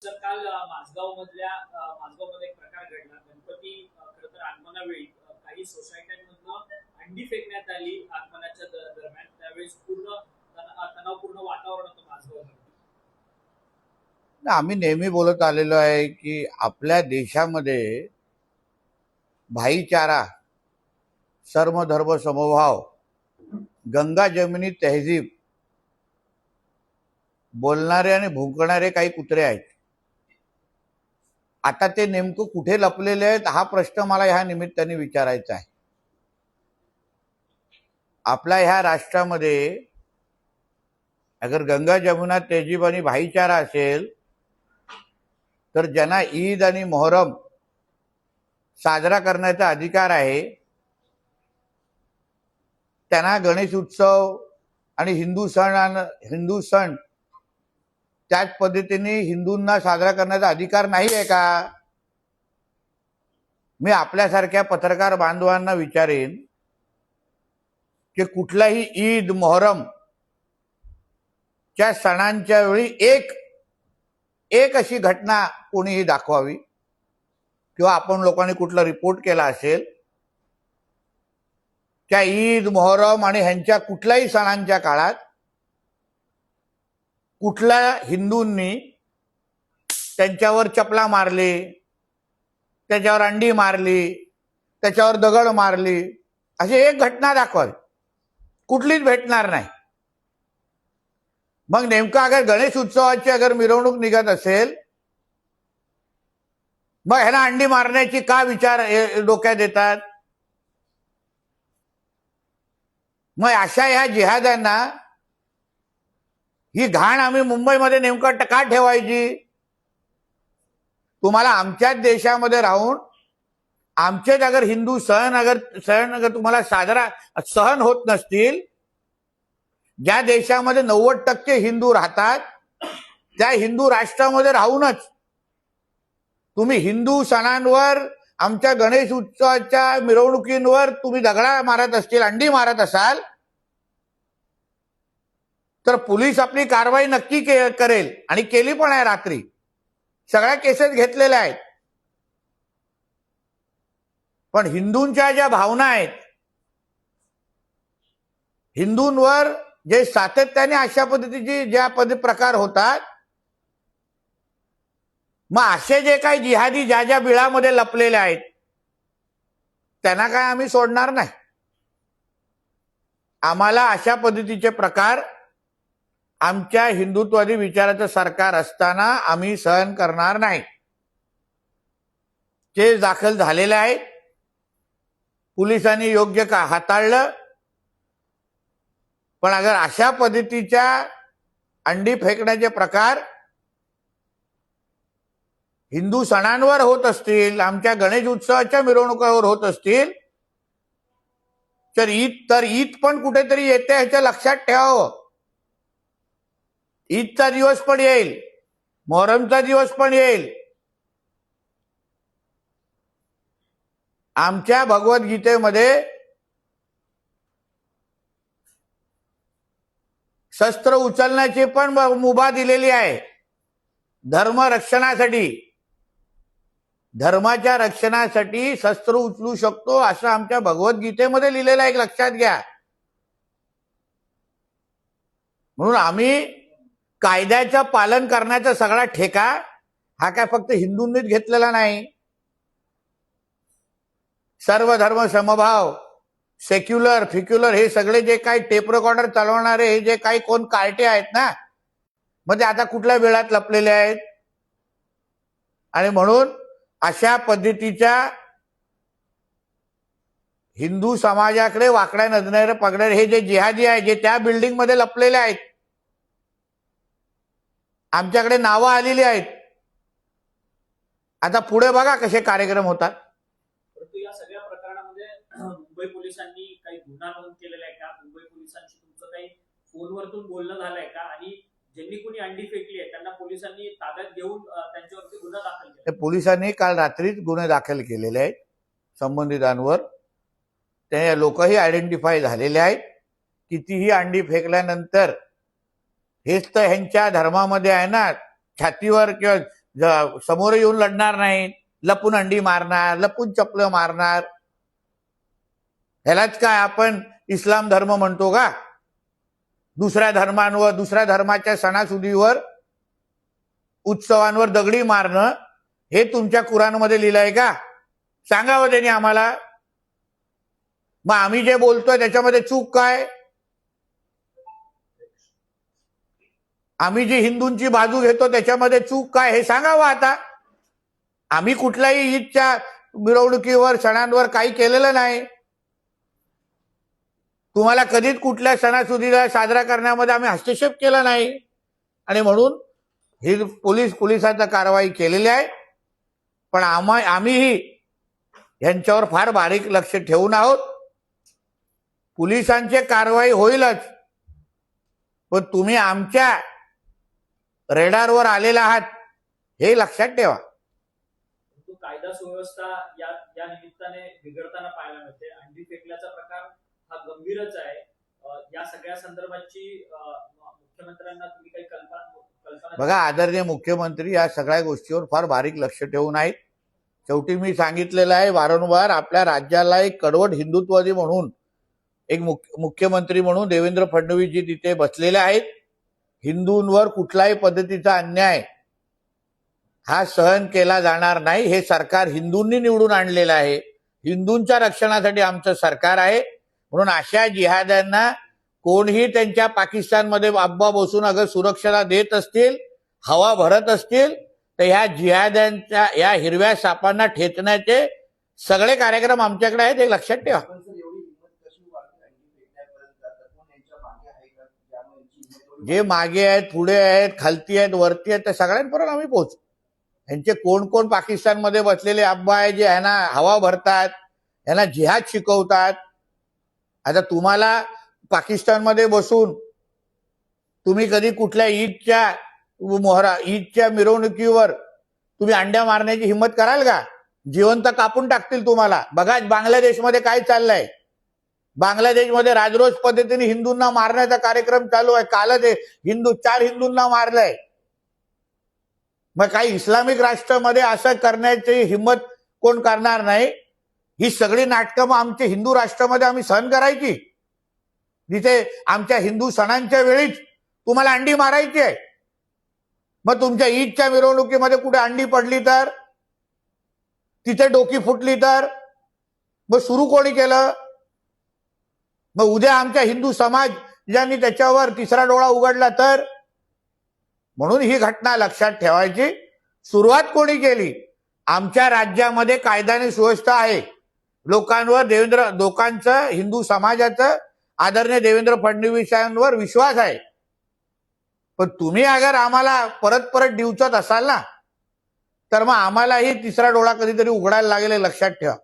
Sir काल माझगावमध्ये एक प्रकार घडला. गणपती खरं तर आगमनावेळी काही सोसायट्यांमधनं अंडी फेकण्यात आली आगमनाच्या दरम्यान. त्यावेळेस पूर्ण तणावपूर्ण वातावरण होतं माझगावमध्ये. आम्ही नेहमी बोलत आलेलो आहे की आपल्या देशामध्ये भाईचारा, सर्वधर्म समभाव, गंगा जमिनी तहजीब बोलणारे आणि भुंकणारे काही कुत्रे आहेत. आता ते नेमकं कुठे लपलेले आहेत हा प्रश्न मला ह्या निमित्ताने विचारायचा आहे. आपल्या ह्या राष्ट्रामध्ये अगर गंगा जमुना तहजीब आणि भाईचारा असेल तर ज्यांना ईद आणि मोहरम साजरा करण्याचा अधिकार आहे त्यांना गणेश उत्सव आणि हिंदू सण त्याच पद्धतीने हिंदूंना साजरा करण्याचा अधिकार नाही आहे का? मी आपल्यासारख्या पत्रकार बांधवांना विचारेन की कुठलाही ईद मोहरम च्या सणांच्या वेळी एक अशी घटना कोणीही दाखवावी किंवा आपण लोकांनी कुठला रिपोर्ट केला असेल त्या ईद मोहरम आणि ह्यांच्या कुठल्याही सणांच्या काळात कुठल्या हिंदूंनी त्यांच्यावर चपला मारली, त्याच्यावर अंडी मारली, त्याच्यावर दगड मारली, अशी एक घटना दाखवावी. कुठलीच भेटणार नाही. मग नेमका अगर गणेश उत्सवाची अगर मिरवणूक निघत असेल मग ह्याला अंडी मारण्याची का विचार डोक्यात येतात? मग अशा ह्या जिहाद्यांना ही घाण आम्ही मुंबईमध्ये नेमकं का ठेवायची? तुम्हाला आमच्याच देशामध्ये राहून आमचेच अगर हिंदू सण अगर तुम्हाला साजरा सहन होत नसतील, ज्या देशामध्ये 90% हिंदू राहतात त्या हिंदू राष्ट्रामध्ये राहूनच तुम्ही हिंदू सणांवर, आमच्या गणेश उत्सवाच्या मिरवणुकींवर तुम्ही दगडा मारत असतील, अंडी मारत असाल तर पोलीस आपली कारवाई नक्की करेल आणि केली पण आहे. रात्री सगळ्या केसेस घेतलेल्या आहेत. पण हिंदूंच्या ज्या भावना आहेत, हिंदूंवर जे सातत्याने अशा पद्धतीचे ज्या प्रकार होतात, मग असे जे काही जिहादी ज्या बिळामध्ये लपलेले आहेत त्यांना काय आम्ही सोडणार नाही. आम्हाला अशा पद्धतीचे प्रकार आमच्या हिंदुत्ववादी विचाराचं सरकार असताना आम्ही सहन करणार नाही. केस दाखल झालेले आहेत, पोलिसांनी योग्य का हाताळलं. पण अगर अशा पद्धतीच्या अंडी फेकण्याचे प्रकार हिंदू सणांवर होत असतील, आमच्या गणेश उत्सवाच्या मिरवणुकावर होत असतील तर ईद पण कुठेतरी येते ह्याच्या लक्षात ठेवावं. ईदचा दिवस पण येईल, मोहरमचा दिवस पण येईल. आमच्या भगवद्गीतेमध्ये शस्त्र उचलण्याची पण मुभा दिलेली आहे. धर्म रक्षणासाठी, धर्माच्या रक्षणासाठी शस्त्र उचलू शकतो असं आमच्या भगवद्गीतेमध्ये लिहिलेलं आहे, लक्षात घ्या. म्हणून आम्ही कायद्याचं पालन करण्याचा सगळा ठेका हा काय फक्त हिंदूंनीच घेतलेला नाही. सर्व धर्म समभाव, सेक्युलर फिक्युलर हे सगळे जे काही टेप रेकॉर्डर चालवणारे हे जे काही कोण कार्टे आहेत ना, मग ते आता कुठल्या वेळात लपलेले आहेत. आणि म्हणून अशा पद्धतीच्या हिंदू समाजाकडे वाकड्या नजरेने पगडणारे हे जे जिहादी आहेत, जे त्या बिल्डिंग मध्ये लपलेले आहेत, आमच्याकडे नावं आलेली आहेत. आता पुढे बघा कसे कार्यक्रम होतात. परंतु या सगळ्या प्रकरणामध्ये मुंबई पोलिसांनी काही गुन्हा नोंद केलेला आहे का? मुंबई पोलिसांशी तुमचं काही फोनवरतून बोलणं झालंय का? आणि ज्यांनी कोणी अंडी फेकली आहे त्यांना पोलिसांनी ताब्यात घेऊन त्यांच्यावरती गुन्हा दाखल केला? पोलिसांनी काल रात्रीच गुन्हे दाखल केलेले आहेत संबंधितांवर. ते लोकही आयडेंटिफाय झालेले आहेत. कितीही अंडी फेकल्यानंतर हेच तर ह्यांच्या धर्मामध्ये आहे ना, छातीवर किंवा समोर येऊन लढणार नाहीत, लपून अंडी मारणार, लपून चपलं मारणार. ह्यालाच काय आपण इस्लाम धर्म म्हणतो का? दुसऱ्या धर्मांवर, दुसऱ्या धर्माच्या सणासुदीवर, उत्सवांवर दगडी मारणं हे तुमच्या कुराणमध्ये लिहिलंय का? सांगावं त्यांनी आम्हाला. मग आम्ही जे बोलतोय त्याच्यामध्ये चूक काय? आम्ही जी हिंदूंची बाजू घेतो त्याच्यामध्ये चूक काय हे सांगावं आता. आम्ही कुठल्याही ईदच्या मिरवणुकीवर, सणांवर काही केलेलं नाही. तुम्हाला कधीच कुठल्या सणासुदीला साजरा करण्यामध्ये आम्ही हस्तक्षेप केला नाही. आणि म्हणून ही पोलिसांचा कारवाई केलेली आहे. पण आम्हीही यांच्यावर फार बारीक लक्ष ठेवून आहोत. पोलिसांची कारवाई होईलच, पण तुम्ही आमच्या रेडारवर आलेला आहात हे लक्षात ठेवा. कायदा सुव्यवस्था या निमित्ताने बिघडताना पाहायला मिळते. अंडी फेकल्याचा प्रकार हा गंभीरच आहे. या सगळ्या संदर्भाची मुख्यमंत्र्यांना तुम्ही काही कल्पना बघा, आदरणीय मुख्यमंत्री या सगळ्या गोष्टीवर फार बारीक लक्ष ठेवून आहेत. शेवटी मी सांगितलेलं आहे वारंवार, आपल्या राज्याला एक कडवट हिंदुत्ववादी म्हणून, एक मुख्यमंत्री म्हणून देवेंद्र फडणवीस जी तिथे बसलेले आहेत. हिंदूंवर कुठल्याही पद्धतीचा अन्याय हा सहन केला जाणार नाही. हे सरकार हिंदूंनी निवडून आणलेलं आहे. हिंदूंच्या रक्षणासाठी आमचं सरकार आहे. म्हणून अशा जिहाद्यांना कोणीही त्यांच्या पाकिस्तानमध्ये अब्बा बसून अगर सुरक्षेला देत असतील, हवा भरत असतील, तर ह्या जिहाद्यांच्या या हिरव्या सापांना ठेचण्याचे सगळे कार्यक्रम आमच्याकडे आहेत, हे लक्षात ठेवा. जे मागे आहेत, पुढे आहेत, खालती आहेत, वरती आहेत, त्या सगळ्यांपर्यंत आम्ही पोहोचू. यांचे कोण कोण पाकिस्तानमध्ये बसलेले अब्बा आहे जे ह्यांना हवा भरतात, ह्यांना जिहाद शिकवतात. आता तुम्हाला पाकिस्तानमध्ये बसून तुम्ही कधी कुठल्या ईदच्या मिरवणुकीवर तुम्ही अंड्या मारण्याची हिंमत कराल का? जिवंत कापून टाकतील तुम्हाला. बघा बांगलादेशमध्ये काय चाललंय. बांगलादेशमध्ये राजरोस पद्धतीने हिंदूंना मारण्याचा कार्यक्रम चालू आहे. कालच 4 हिंदूंना मारलंय. मग काही इस्लामिक राष्ट्रामध्ये असं करण्याची हिंमत कोण करणार नाही? ही सगळी नाटकं मग आमच्या हिंदू राष्ट्रामध्ये आम्ही सहन करायची, जिथे आमच्या हिंदू सणांच्या वेळीच तुम्हाला अंडी मारायची आहे. मग तुमच्या ईदच्या मिरवणुकीमध्ये कुठे अंडी पडली तर, तिथे डोकी फुटली तर मग सुरू कोणी केलं? मग उद्या आमच्या हिंदू समाज ज्यांनी त्याच्यावर तिसरा डोळा उघडला तर? म्हणून ही घटना लक्षात ठेवायची. सुरुवात कोणी केली? आमच्या राज्यामध्ये कायदा आणि सुव्यवस्था आहे. लोकांचं हिंदू समाजाचं आदरणीय देवेंद्र फडणवीसांवर विश्वास आहे. पण तुम्ही अगर आम्हाला परत परत डिवचत असाल ना, तर मग आम्हालाही तिसरा डोळा कधीतरी उघडायला लागेल, लक्षात ठेवा.